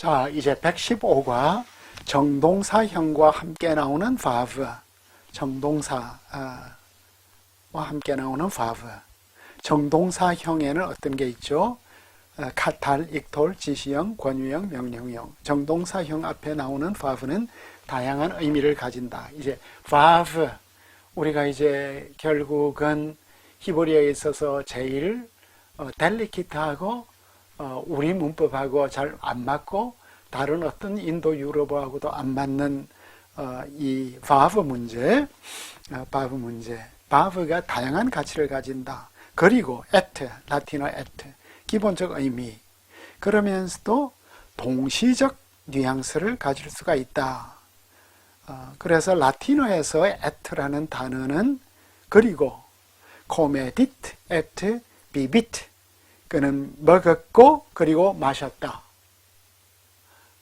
자, 이제 115과 정동사형과 함께 나오는 verb, 정동사와 함께 나오는 verb. 정동사형에는 어떤 게 있죠? 카탈, 익톨, 지시형, 권유형, 명령형. 정동사형 앞에 나오는 verb는 다양한 의미를 가진다. 이제 verb, 우리가 이제 결국은 히브리어에 있어서 제일 델리키트하고 우리 문법하고 잘 안 맞고 다른 어떤 인도 유럽어하고도 안 맞는 이 verb 문제, verb가 다양한 가치를 가진다. 그리고 at, 라틴어 at, 기본적 의미, 그러면서도 동시적 뉘앙스를 가질 수가 있다. 그래서 라틴어에서 at라는 단어는 그리고 comedit et bibit, 그는 먹었고 그리고 마셨다.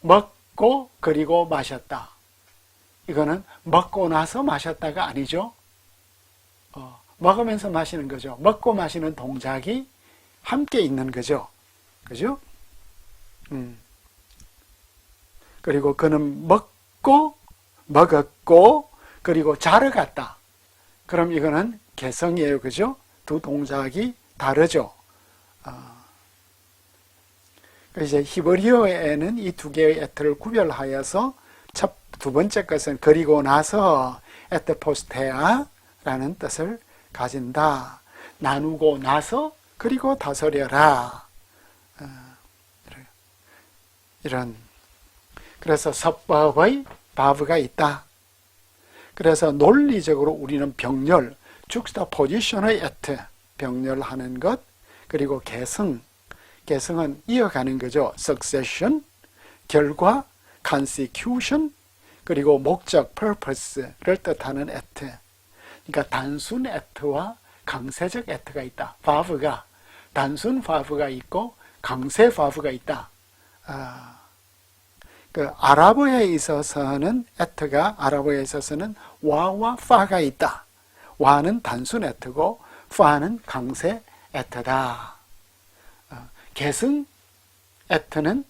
먹고 그리고 마셨다. 이거는 먹고 나서 마셨다가 아니죠. 먹으면서 마시는 거죠. 먹고 마시는 동작이 함께 있는 거죠. 그죠? 그리고 그는 먹었고 그리고 자러 갔다. 그럼 이거는 개성이에요. 그죠? 두 동작이 다르죠. 이제 히브리어에는 이 두 개의 에트를 구별하여서 두 번째 것은 그리고 나서 에트포스테아라는 뜻을 가진다. 나누고 나서 그리고 다스려라. 이런. 그래서 서법의 바브가 있다. 그래서 논리적으로 우리는 병렬, juxtaposition의 에트, 병렬하는 것, 그리고 개성은 이어가는 거죠. succession, 결과, consecution, 그리고 목적, purpose를 뜻하는 at. 그러니까 단순 at와 강세적 at가 있다. verb가 단순 verb가 있고 강세 verb가 있다. 그 아랍어에 있어서는 at가 아랍어에 있어서는 와와 fa가 있다. 와는 단순 at고 fa는 강세 at다. 계승 at는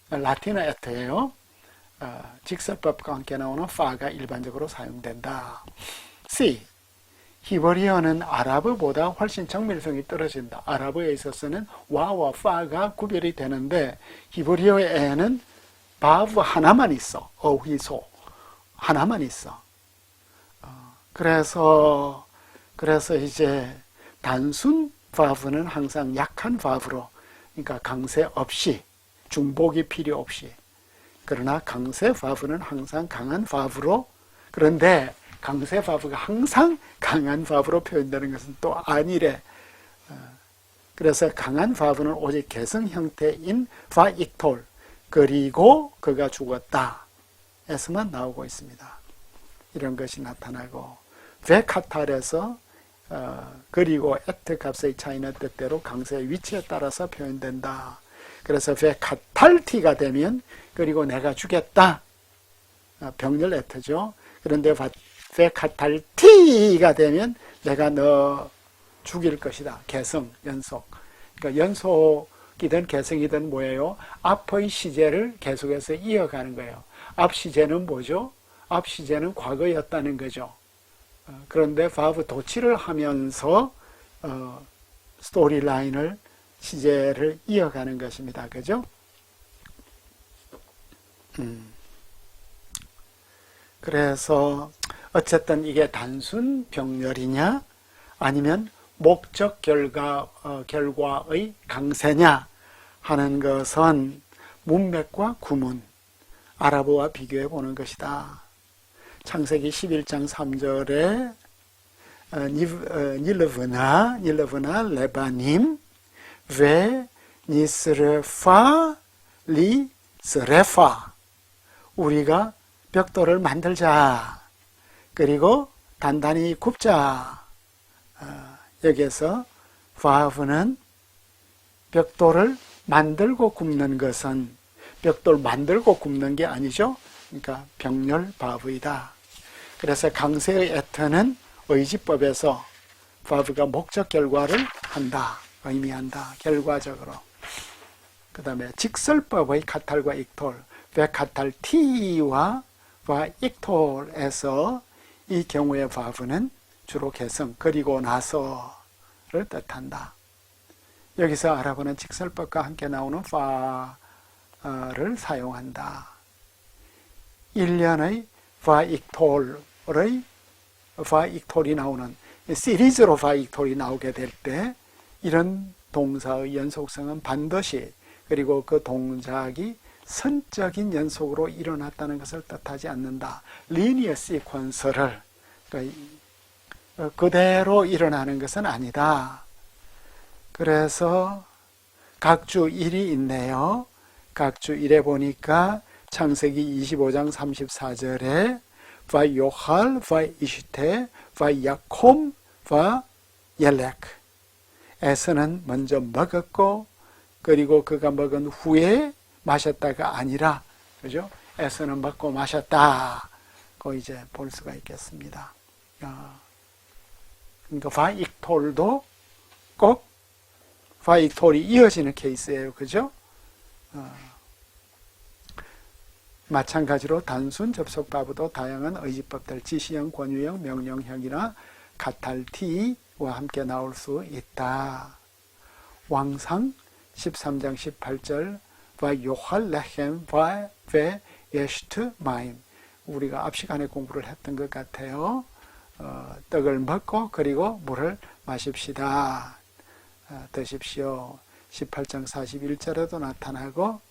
라틴어 at예요. 직설법과 함께 나오는 fa가 일반적으로 사용된다. C. 히브리어는 아랍어보다 훨씬 정밀성이 떨어진다. 아랍어에 있어서는 와와 fa가 구별이 되는데 히브리어에는 verb 하나만 있어. 어휘소 하나만 있어. 그래서 이제 단순 verb는 항상 약한 verb로, 그러니까 강세 없이, 중복이 필요 없이. 그러나 강세 verb는 항상 강한 verb로, 그런데 강세 verb가 항상 강한 verb로 표현되는 것은 또 아니래. 그래서 강한 verb는 오직 개성 형태인 바익톨, 그리고 그가 죽었다 에서만 나오고 있습니다. 이런 것이 나타나고, 베카탈에서 그리고 에트 값의 차이는 뜻대로 강세의 위치에 따라서 표현된다. 그래서 베카탈티가 되면 그리고 내가 주겠다. 병렬 에트죠. 그런데 베카탈티가 되면 내가 너 죽일 것이다. 개성, 연속. 그러니까 연속이든 개성이든 뭐예요? 앞의 시제를 계속해서 이어가는 거예요. 앞 시제는 뭐죠? 앞 시제는 과거였다는 거죠. 그런데 verb 도치를 하면서 스토리라인을, 시제를 이어가는 것입니다. 그죠? 그래서 어쨌든 이게 단순 병렬이냐 아니면 목적 결과의 강세냐 하는 것은 문맥과 구문, 아랍어와 비교해 보는 것이다. 창세기 11장 3절에 닐르브나 레바님 ve 니스레파 리스레파, 우리가 벽돌을 만들자, 그리고 단단히 굽자. 여기에서 verb는 벽돌을 만들고 굽는 것은 벽돌 만들고 굽는 게 아니죠. 그러니까 병렬 verb이다. 그래서 강세의 at는 의지법에서 verb가 목적 결과를 한다, 의미한다. 결과적으로. 그 다음에 직설법의 카탈과 익톨, 왜 카탈 T와 익톨에서 이 경우의 바브는 주로 개성, 그리고 나서를 뜻한다. 여기서 아랍어는 직설법과 함께 나오는 파를 사용한다. 1년의 익톨이 나오는 시리즈로 익톨이 나오게 될 때 이런 동사의 연속성은 반드시, 그리고 그 동작이 선적인 연속으로 일어났다는 것을 뜻하지 않는다. 리니어 시퀀스를 그대로 일어나는 것은 아니다. 그래서 각주 1이 있네요. 각주 1에 보니까 창세기 25장 34절에 바요할, 바이시테, 바야콤, 바옐렉. 에서는 먼저 먹었고, 그리고 그가 먹은 후에 마셨다가 아니라, 그죠? 에서는 먹고 마셨다. 그 이제 볼 수가 있겠습니다. 그러니까 바익톨도 꼭 바익톨이 이어지는 케이스예요. 그죠? 마찬가지로 단순 접속 바브도 다양한 의지법들, 지시형, 권유형, 명령형이나 카탈티와 함께 나올 수 있다. 왕상 13장 18절 요할 레헴 베 예슈트 마임, 우리가 앞 시간에 공부를 했던 것 같아요. 떡을 먹고 그리고 물을 마십시다. 드십시오. 18장 41절에도 나타나고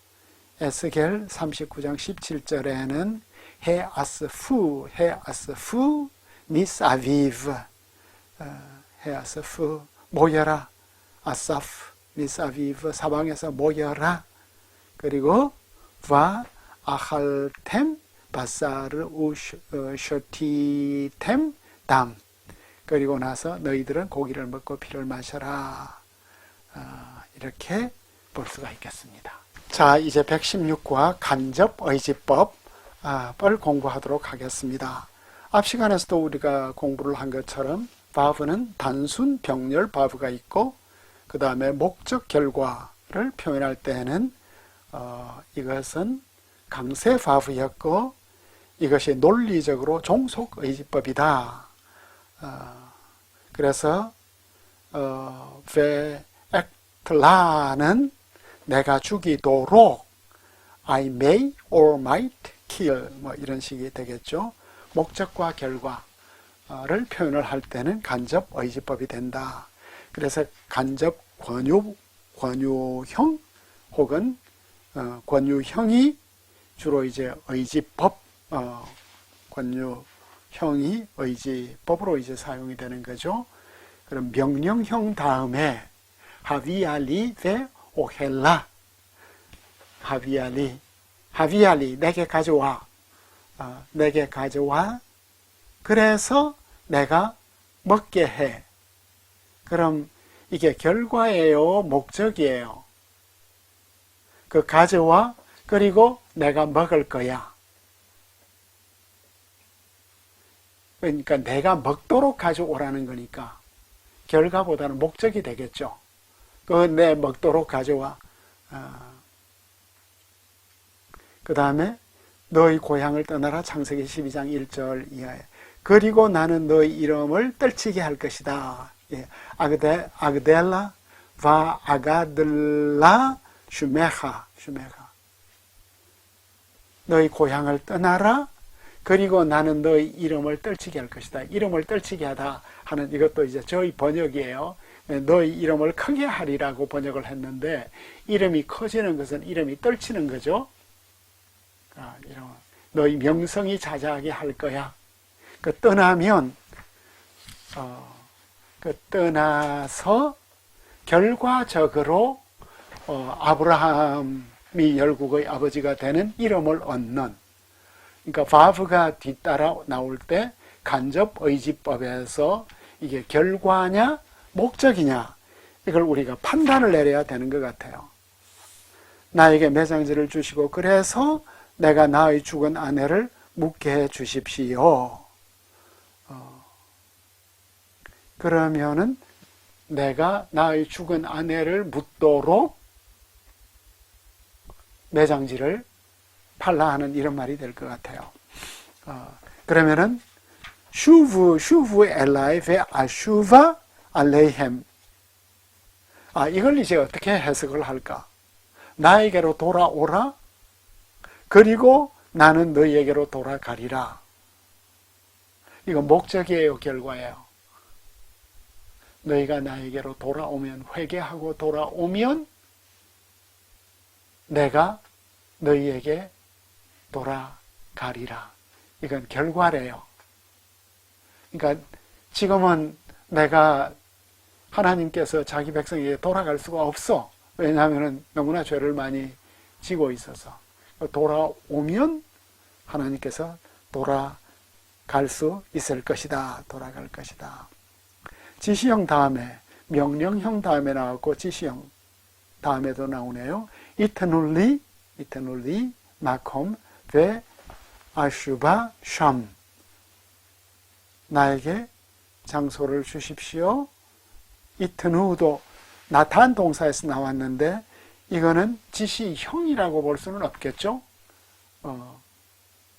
에스겔 39장 17절에는 헤아스푸 미스아비브, 헤아스푸 모여라, 아사프 미스아비브 사방에서 모여라. 그리고 와 아할템 바사르 우셔티템 담, 그리고 나서 너희들은 고기를 먹고 피를 마셔라. 이렇게 볼 수가 있겠습니다. 자, 이제 116과 간접의지법을 공부하도록 하겠습니다. 앞 시간에서도 우리가 공부를 한 것처럼 바브는 단순 병렬 바브가 있고, 그 다음에 목적 결과를 표현할 때는 이것은 강세 바브였고, 이것이 논리적으로 종속의지법이다. 그래서 베액틀라는 내가 죽이도록, I may or might kill, 뭐 이런 식이 되겠죠. 목적과 결과를 표현을 할 때는 간접의지법이 된다. 그래서 간접 권유형 혹은 권유형이 주로 이제 의지법, 권유형이 의지법으로 이제 사용이 되는 거죠. 그럼 명령형 다음에 하비알리 데 오헬라, 하비알리 내게 가져와, 내게 가져와, 그래서 내가 먹게 해. 그럼 이게 결과예요, 목적이에요? 그 가져와, 그리고 내가 먹을 거야. 그러니까 내가 먹도록 가져오라는 거니까 결과보다는 목적이 되겠죠. 그 내 먹도록 가져와. 그 다음에 너희 고향을 떠나라, 창세기 12장 1절 이하에. 그리고 나는 너희 이름을 떨치게 할 것이다. 예. 아그델라 바 아가들라 슈메하. 너희 고향을 떠나라. 그리고 나는 너희 이름을 떨치게 할 것이다. 이름을 떨치게 하다 하는, 이것도 이제 저희 번역이에요. 너희 이름을 크게 하리라고 번역을 했는데, 이름이 커지는 것은 이름이 떨치는 거죠. 너희 명성이 자자하게 할 거야. 그 떠나면, 떠나서 결과적으로 아브라함이 열국의 아버지가 되는 이름을 얻는, 그러니까 바브가 뒤따라 나올 때 간접의지법에서 이게 결과냐 목적이냐, 이걸 우리가 판단을 내려야 되는 것 같아요. 나에게 매장지를 주시고 그래서 내가 나의 죽은 아내를 묻게 해 주십시오. 그러면은 내가 나의 죽은 아내를 묻도록 매장지를 팔라 하는 이런 말이 될 것 같아요. 그러면은 슈브 엘라이 베 아슈바 알레이햄. 이걸 이제 어떻게 해석을 할까? 나에게로 돌아오라. 그리고 나는 너희에게로 돌아가리라. 이건 목적이에요, 결과예요. 너희가 나에게로 돌아오면, 회개하고 돌아오면 내가 너희에게 돌아가리라. 이건 결과래요. 그러니까 지금은 내가 하나님께서 자기 백성에게 돌아갈 수가 없어. 왜냐하면 너무나 죄를 많이 지고 있어서. 돌아오면 하나님께서 돌아갈 수 있을 것이다. 돌아갈 것이다. 지시형 다음에, 명령형 다음에 나왔고 지시형 다음에도 나오네요. 이터널리 마콤 베 아슈바 샴. 나에게 장소를 주십시오. 이트누도 나타난 동사에서 나왔는데 이거는 지시형이라고 볼 수는 없겠죠.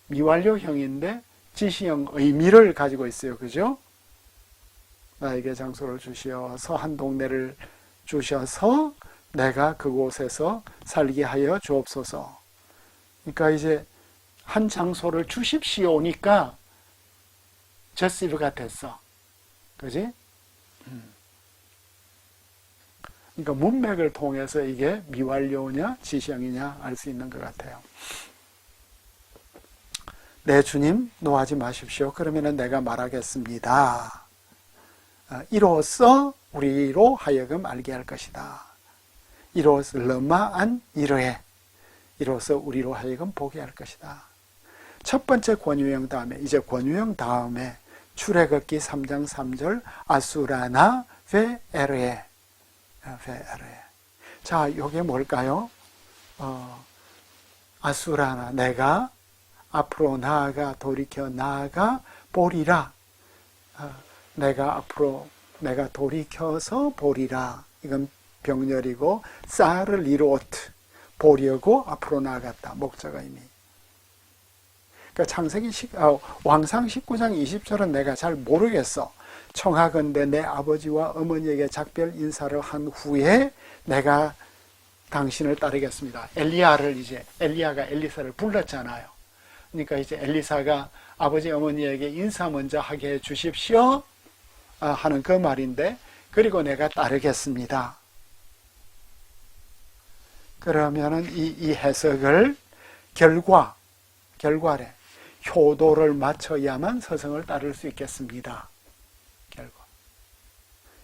미완료형인데 지시형 의미를 가지고 있어요. 그죠? 나에게 장소를 주시어서 한 동네를 주셔서 내가 그곳에서 살게 하여 주옵소서. 그러니까 이제 한 장소를 주십시오니까 저시브가 됐어. 그지? 그러니까 문맥을 통해서 이게 미완료냐 지시형이냐 알 수 있는 것 같아요. 네, 주님 노하지 마십시오. 그러면 내가 말하겠습니다. 이로써 우리로 하여금 알게 할 것이다. 이로써 르마안 이르해. 이로써 우리로 하여금 보게 할 것이다. 첫 번째 권유형 다음에, 이제 권유형 다음에 출애굽기 3장 3절 아수라나 베 에르에. 자, 이게 뭘까요? 아수라나, 내가 앞으로 나아가 돌이켜 나아가 보리라. 내가 돌이켜서 보리라. 이건 병렬이고 쌀을 이루었트, 보려고 앞으로 나아갔다. 목적 의미. 그러니까 왕상 19장 20절은 내가 잘 모르겠어. 청하건대 내 아버지와 어머니에게 작별 인사를 한 후에 내가 당신을 따르겠습니다. 엘리야가 엘리사를 불렀잖아요. 그러니까 이제 엘리사가 아버지 어머니에게 인사 먼저 하게 해 주십시오 하는 그 말인데, 그리고 내가 따르겠습니다. 그러면은 이 해석을 결과래. 효도를 맞춰야만 서성을 따를 수 있겠습니다. 결과.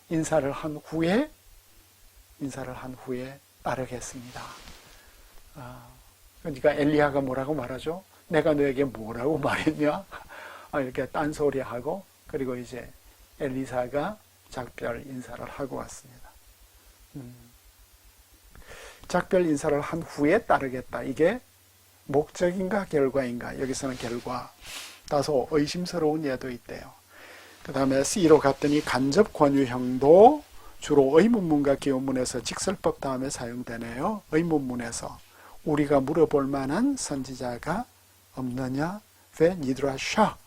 인사를 한 후에 따르겠습니다. 그러니까 엘리야가 뭐라고 말하죠? 내가 너에게 뭐라고 말했냐? 이렇게 딴소리하고, 그리고 이제 엘리사가 작별 인사를 하고 왔습니다. 작별 인사를 한 후에 따르겠다. 이게 목적인가 결과인가? 여기서는 결과. 다소 의심스러운 예도 있대요. 그 다음에 C로 갔더니 간접 권유형도 주로 의문문과 기원문에서 직설법 다음에 사용되네요. 의문문에서 우리가 물어볼 만한 선지자가 없느냐? 왜 니드라샤?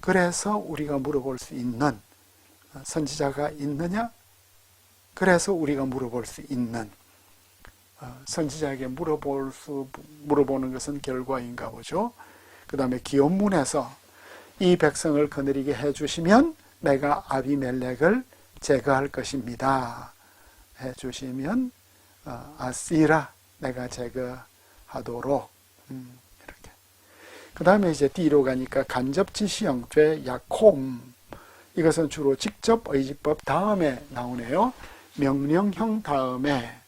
그래서 우리가 물어볼 수 있는 선지자가 있느냐? 그래서 우리가 물어볼 수 있는 선지자에게 물어보는 것은 결과인가 보죠. 그 다음에 기원문에서 이 백성을 거느리게 해주시면 내가 아비멜렉을 제거할 것입니다. 해주시면 아시라, 내가 제거하도록. 이렇게. 그 다음에 이제 D로 가니까 간접 지시형, 죄, 야콤. 이것은 주로 직접 의지법 다음에 나오네요. 명령형 다음에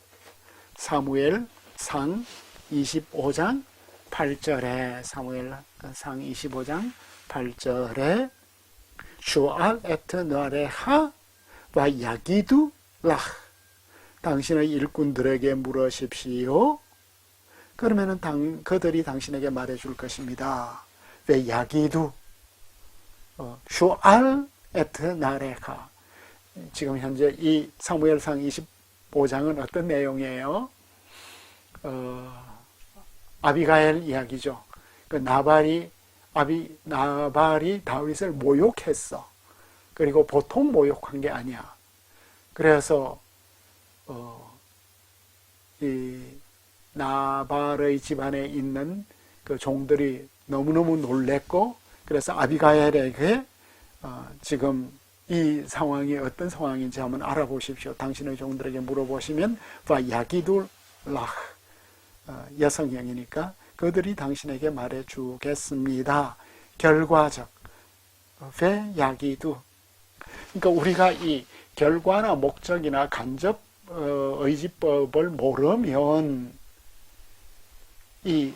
사무엘상 25장 8절에 사무엘상 25장 8절에 슈알 에트 너레하 와 야기두 라, 당신의 일꾼들에게 물으십시오. 그러면은 그들이 당신에게 말해줄 것입니다. 왜 야기두 슈알 에트 나레하. 지금 현재 이 사무엘상 25장은 어떤 내용이에요? 아비가엘 이야기죠. 그 나발이 다윗을 모욕했어. 그리고 보통 모욕한 게 아니야. 그래서 이 나발의 집안에 있는 그 종들이 너무너무 놀랬고, 그래서 아비가엘에게 지금 이 상황이 어떤 상황인지 한번 알아보십시오. 당신의 종들에게 물어보시면 야기둘 락, 여성형이니까 그들이 당신에게 말해주겠습니다. 결과적 왜 야기두. 그러니까 우리가 이 결과나 목적이나 간접 의지법을 모르면 이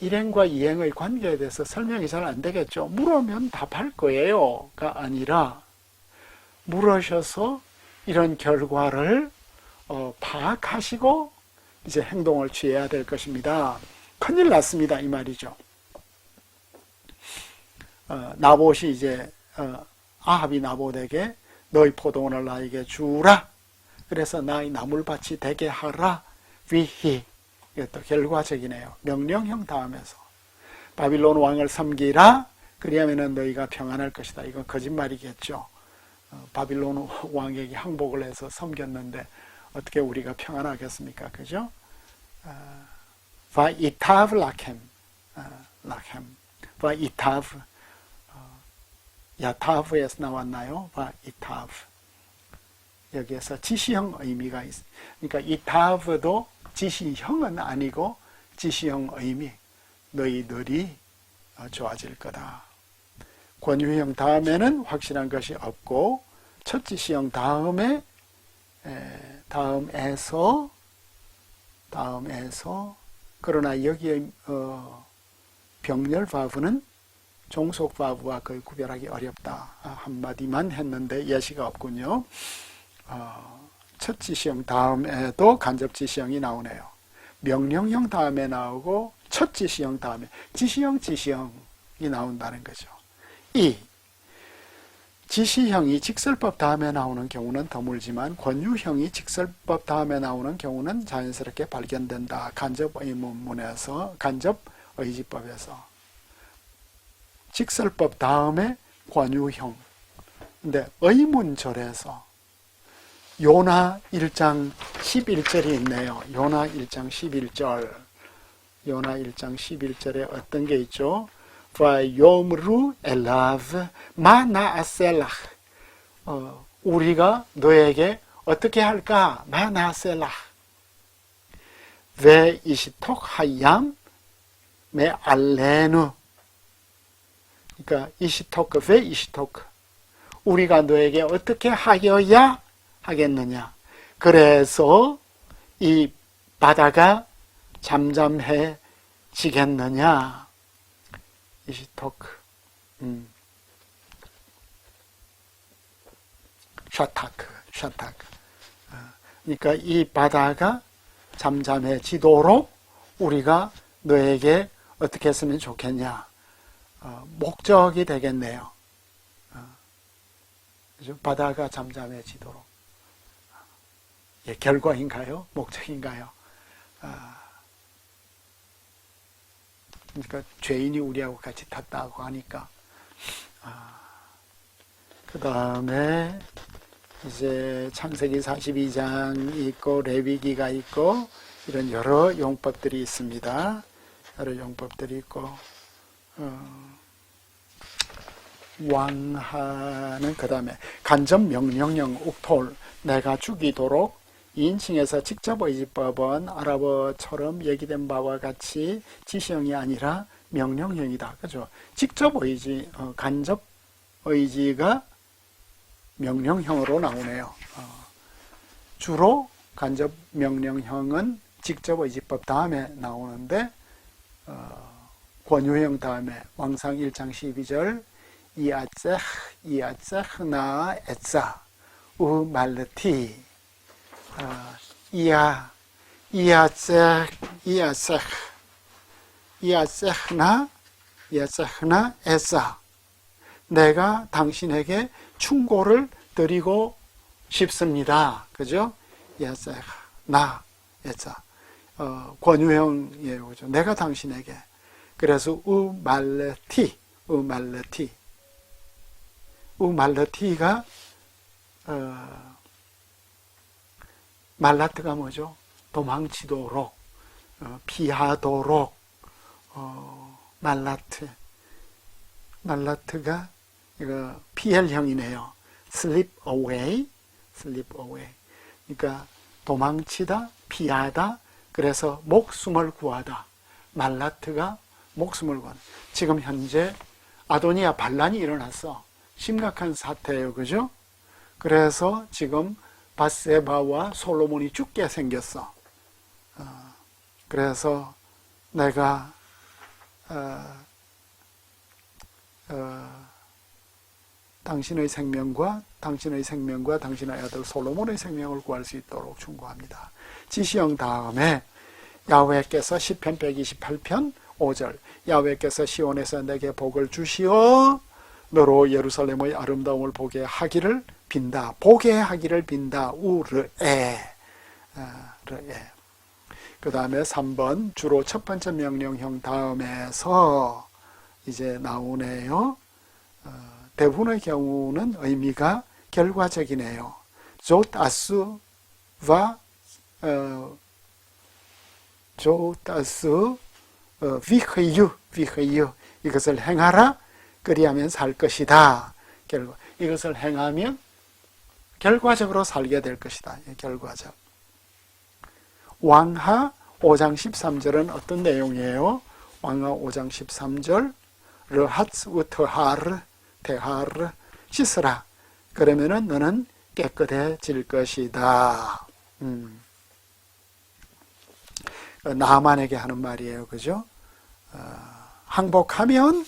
일행과 이행의 관계에 대해서 설명이 잘 안 되겠죠. 물으면 답할 거예요가 아니라 물으셔서 이런 결과를 파악하시고 이제 행동을 취해야 될 것입니다. 큰일 났습니다, 이 말이죠. 나봇이 이제 아합이 나봇에게 너희 포도원을 나에게 주라. 그래서 나의 나물밭이 되게 하라. 위히. 이것도 결과적이네요. 명령형 다음에서 바빌론 왕을 섬기라. 그리하면 너희가 평안할 것이다. 이건 거짓말이겠죠. 바빌론 왕에게 항복을 해서 섬겼는데 어떻게 우리가 평안하겠습니까? 그죠? 바이타브 라켐, 바이타브, 야타브에서 나왔나요? 바이타브. 여기에서 지시형 의미가 있어요. 그러니까 이타브도 지시형은 아니고 지시형 의미. 너희들이 좋아질 거다. 권유형 다음에는 확실한 것이 없고 첫 지시형 다음에서 그러나 여기에 병렬 바브는 종속 바브와 거의 구별하기 어렵다. 한마디만 했는데 예시가 없군요. 첫 지시형 다음에도 간접 지시형이 나오네요. 명령형 다음에 나오고 첫 지시형 다음에 지시형이 나온다는 거죠. 이 지시형이 직설법 다음에 나오는 경우는 드물지만 권유형이 직설법 다음에 나오는 경우는 자연스럽게 발견된다. 간접 의문문에서, 간접 의지법에서. 직설법 다음에 권유형. 근데 의문절에서 요나 1장 11절이 있네요. 요나 1장 11절. 요나 1장 11절에 어떤 게 있죠? 바요므루 엘라브 마나아셀라. 우리가 너에게 어떻게 할까? 마나아셀라. 왜 이시톡 하얌 메 알레누. 그러니까 이시토크, 왜 이시토크? 우리가 너에게 어떻게 하여야 하겠느냐? 그래서 이 바다가 잠잠해지겠느냐? 이시토크, 샤타크. 그러니까 이 바다가 잠잠해지도록 우리가 너에게 어떻게 했으면 좋겠냐? 목적이 되겠네요. 바다가 잠잠해지도록. 예, 결과인가요? 목적인가요? 그러니까 죄인이 우리하고 같이 탔다고 하니까. 그 다음에 이제 창세기 42장 있고 레위기가 있고 이런 여러 용법들이 있습니다. 여러 용법들이 있고 왕하는 그 다음에 간접 명령형 욱톨, 내가 죽이도록 인칭에서 직접 의지법은 아랍어처럼 얘기된 바와 같이 지시형이 아니라 명령형이다. 그죠? 직접 의지, 간접 의지가 명령형으로 나오네요. 주로 간접 명령형은 직접 의지법 다음에 나오는데 권유형 다음에 왕상 1장 12절 이아체흐나 에짜 우말르티 이아체흐나 에짜. 내가 당신에게 충고를 드리고 싶습니다. 그죠? 이아체흐나 에짜. 권유형이에요. 그죠? 내가 당신에게. 그래서 우말르티가 말라트가 뭐죠? 도망치도록, 피하도록, 말라트가 이거 PL형이네요. slip away. 그러니까 도망치다, 피하다, 그래서 목숨을 구하다. 말라트가 목숨을 구하다. 지금 현재 아도니아 반란이 일어났어. 심각한 사태예요. 그죠? 그래서 지금 밧세바와 솔로몬이 죽게 생겼어. 그래서 내가 당신의 생명과 당신의 아들 솔로몬의 생명을 구할 수 있도록 충고합니다. 지시형 다음에 야훼께서 시편 128편 5절 야훼께서 시온에서 내게 복을 주시어 너로 예루살렘의 아름다움을 보게 하기를 빈다. 우르에. 그 다음에 3번 주로 첫 번째 명령형 다음에서 이제 나오네요. 대부분의 경우는 의미가 결과적이네요. 조타스와 비흐유 이것을 행하라. 그리하면 살 것이다. 이것을 행하면 결과적으로 살게 될 것이다. 결과적. 왕하 5장 13절은 어떤 내용이에요? 왕하 5장 13절 르하츠 우트하르 테하르 씻으라. 그러면은 너는 깨끗해질 것이다. 나만에게 하는 말이에요. 그죠? 항복하면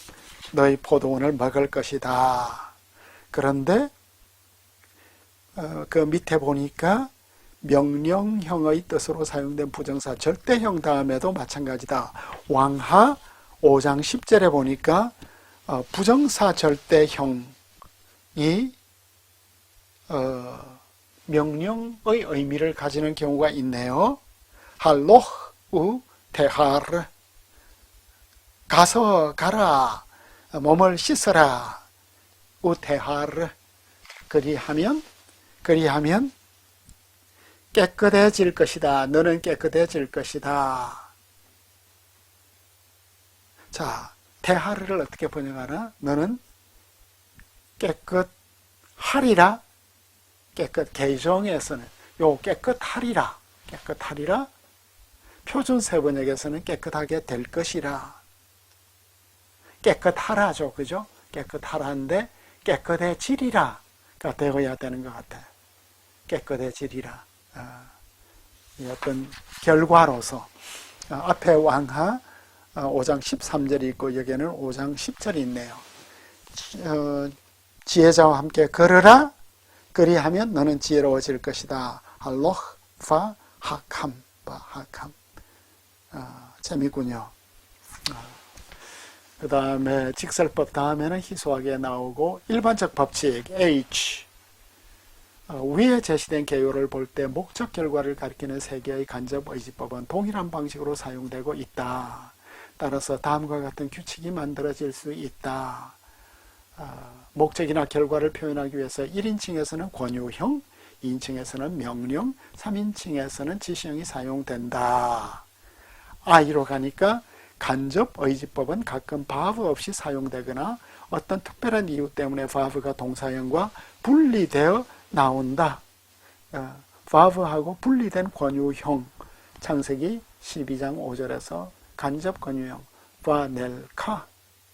너희 포도원을 먹을 것이다. 그런데 그 밑에 보니까 명령형의 뜻으로 사용된 부정사 절대형 다음에도 마찬가지다. 왕하 5장 10절에 보니까 부정사 절대형이 명령의 의미를 가지는 경우가 있네요. 할로흐 테하르 가라 몸을 씻어라. 우테하르 그리하면 깨끗해질 것이다. 너는 깨끗해질 것이다. 자, 테하르를 어떻게 번역하나? 너는 깨끗하리라. 개정에서는 요 깨끗하리라. 표준 세번역에서는 깨끗하게 될 것이라. 깨끗하라죠. 그죠? 깨끗하라인데 깨끗해지리라가 되어야 되는 것 같아요. 깨끗해지리라. 어떤 결과로서 앞에 왕하 5장 13절이 있고 여기에는 5장 10절이 있네요. 지혜자와 함께 걸으라. 그리하면 너는 지혜로워질 것이다. 할로흐 파 하캄. 재미있군요. 그 다음에 직설법 다음에는 희소하게 나오고 일반적 법칙 H 위에 제시된 개요를 볼 때 목적 결과를 가리키는 세 개의 간접 의지법은 동일한 방식으로 사용되고 있다. 따라서 다음과 같은 규칙이 만들어질 수 있다. 목적이나 결과를 표현하기 위해서 1인칭에서는 권유형, 2인칭에서는 명령, 3인칭에서는 지시형이 사용된다. I로 가니까 간접 의지법은 가끔 verb 없이 사용되거나 어떤 특별한 이유 때문에 verb가 동사형과 분리되어 나온다. verb하고 분리된 권유형 창세기 12장 5절에서 간접 권유형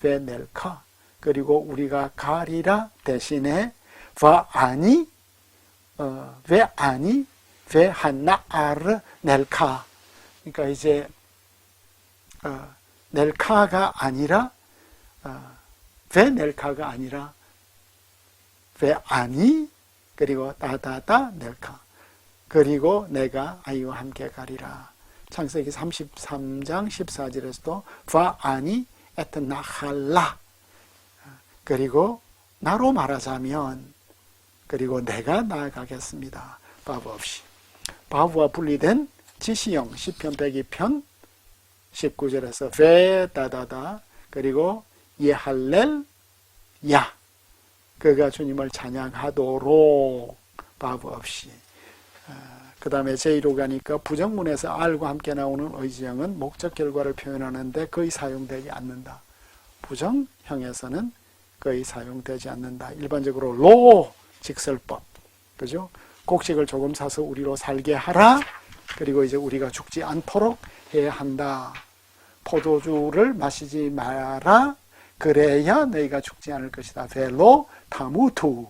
베넬카 그리고 우리가 가리라 대신에 베한나아르 넬카. 그러니까 이제 넬카가 아니라 베넬카가 아니라 베아니 그리고 따다다 넬카 그리고 내가 아이와 함께 가리라. 창세기 33장 14절에서도 바아니 에트나할라. 그리고 나로 말하자면 그리고 내가 나아가겠습니다. 바브 없이. 바브와 분리된 지시형 시편 102편 19절에서 베 다다다 그리고 예할렐 야 그가 주님을 찬양하도록 밥 없이. 그 다음에 제1호 가니까 부정문에서 R과 함께 나오는 의지형은 목적 결과를 표현하는데 거의 사용되지 않는다. 부정형에서는 거의 사용되지 않는다. 일반적으로 로 직설법, 그죠? 곡식을 조금 사서 우리로 살게 하라. 그리고 이제 우리가 죽지 않도록 해야 한다. 포도주를 마시지 마라. 그래야 너희가 죽지 않을 것이다. 벨로 타무투.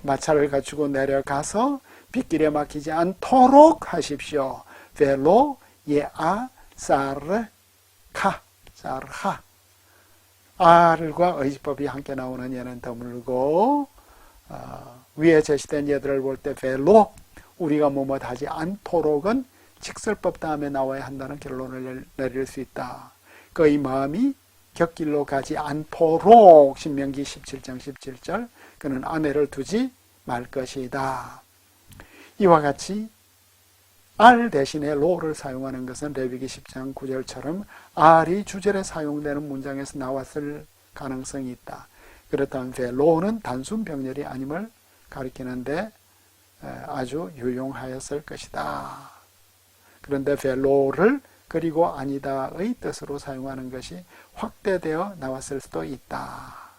마차를 갖추고 내려가서 빗길에 막히지 않도록 하십시오. 벨로 예아 사르카 사르하. R과 의지법이 함께 나오는 예는 드물고 위에 제시된 예들을 볼 때 벨로 우리가 뭐뭐 하지 않도록은 직설법 다음에 나와야 한다는 결론을 내릴 수 있다. 그의 마음이 곁길로 가지 않도록 신명기 17장 17절 그는 아내를 두지 말 것이다. 이와 같이 R 대신에 로를 사용하는 것은 레위기 10장 9절처럼 R이 주절에 사용되는 문장에서 나왔을 가능성이 있다. 그렇다면 벨로는 단순 병렬이 아님을 가리키는데 아주 유용하였을 것이다. 그런데 벨로를 그리고 아니다의 뜻으로 사용하는 것이 확대되어 나왔을 수도 있다.